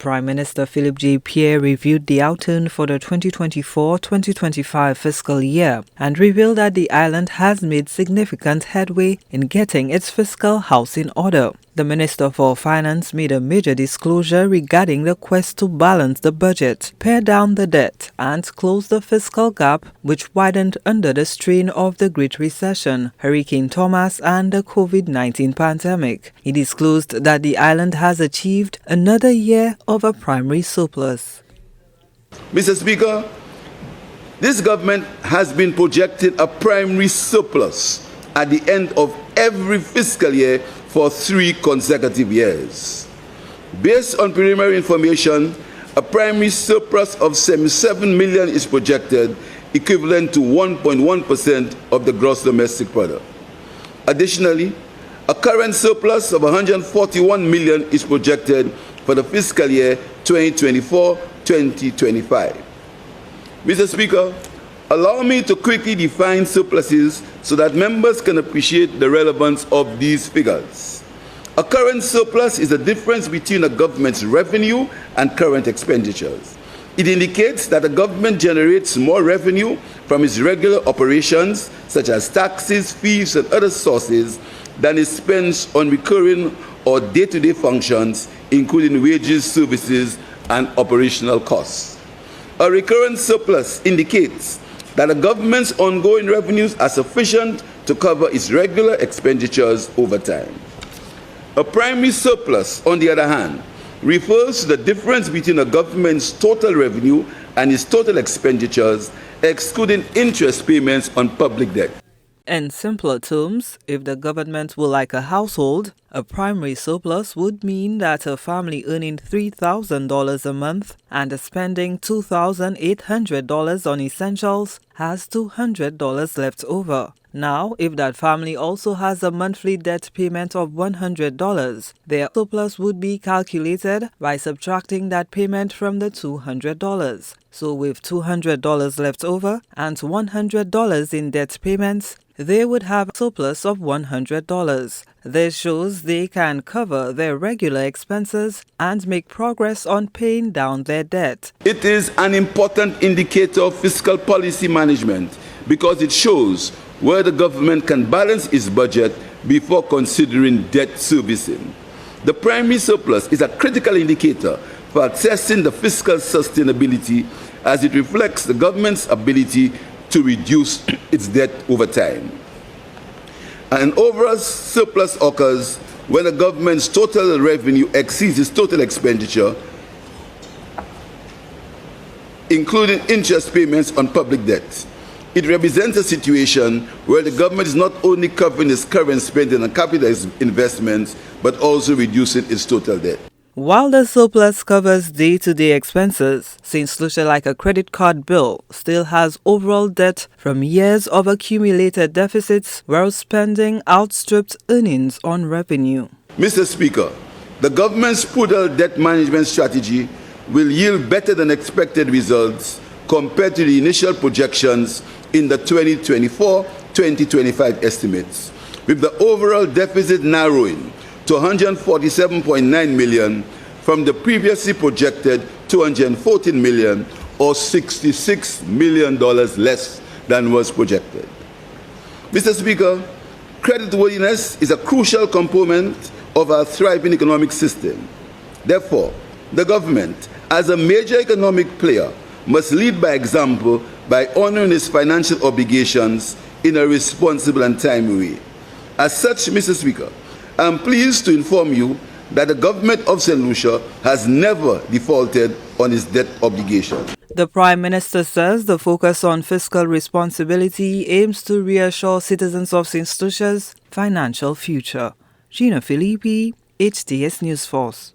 Prime Minister Philip J. Pierre reviewed the outturn for the 2024-2025 fiscal year and revealed that the island has made significant headway in getting its fiscal house in order. The Minister for Finance made a major disclosure regarding the quest to balance the budget, pare down the debt, and close the fiscal gap which widened under the strain of the Great Recession, Hurricane Thomas, and the COVID-19 pandemic. He disclosed that the island has achieved another year of a primary surplus. Mr. Speaker, this government has been projecting a primary surplus at the end of every fiscal year for 3 consecutive years. Based on preliminary information, a primary surplus of 77 million is projected, equivalent to 1.1% of the gross domestic product. Additionally, a current surplus of 141 million is projected for the fiscal year 2024-2025. Mr. Speaker, allow me to quickly define surpluses so that members can appreciate the relevance of these figures. A current surplus is the difference between a government's revenue and current expenditures. It indicates that the government generates more revenue from its regular operations, such as taxes, fees, and other sources, than it spends on recurring or day-to-day functions, including wages, services, and operational costs. A recurrent surplus indicates that the government's ongoing revenues are sufficient to cover its regular expenditures over time. A primary surplus, on the other hand, refers to the difference between a government's total revenue and its total expenditures, excluding interest payments on public debt. In simpler terms, if the government were like a household, a primary surplus would mean that a family earning $3,000 a month and spending $2,800 on essentials has $200 left over. Now, if that family also has a monthly debt payment of $100, their surplus would be calculated by subtracting that payment from the $200. So with $200 left over and $100 in debt payments, they would have a surplus of $100. This shows they can cover their regular expenses and make progress on paying down their debt. It is an important indicator of fiscal policy management because it shows where the government can balance its budget before considering debt servicing. The primary surplus is a critical indicator for assessing the fiscal sustainability as it reflects the government's ability to reduce its debt over time. An overall surplus occurs when the government's total revenue exceeds its total expenditure, including interest payments on public debt. It represents a situation where the government is not only covering its current spending and capital investments, but also reducing its total debt. While the surplus covers day-to-day expenses, since Lucia, like a credit card bill, still has overall debt from years of accumulated deficits where spending outstripped earnings on revenue. Mr. Speaker, the government's prudent debt management strategy will yield better than expected results compared to the initial projections in the 2024-2025 estimates, with the overall deficit narrowing to 147.9 million from the previously projected 214 million, or $66 million less than was projected. Mr. Speaker, creditworthiness is a crucial component of our thriving economic system. Therefore, the government, as a major economic player, must lead by example by honoring its financial obligations in a responsible and timely way. As such, Mr. Speaker, I am pleased to inform you that the government of St. Lucia has never defaulted on its debt obligation. The Prime Minister says the focus on fiscal responsibility aims to reassure citizens of St. Lucia's financial future. Gina Filippi, HTS News Force.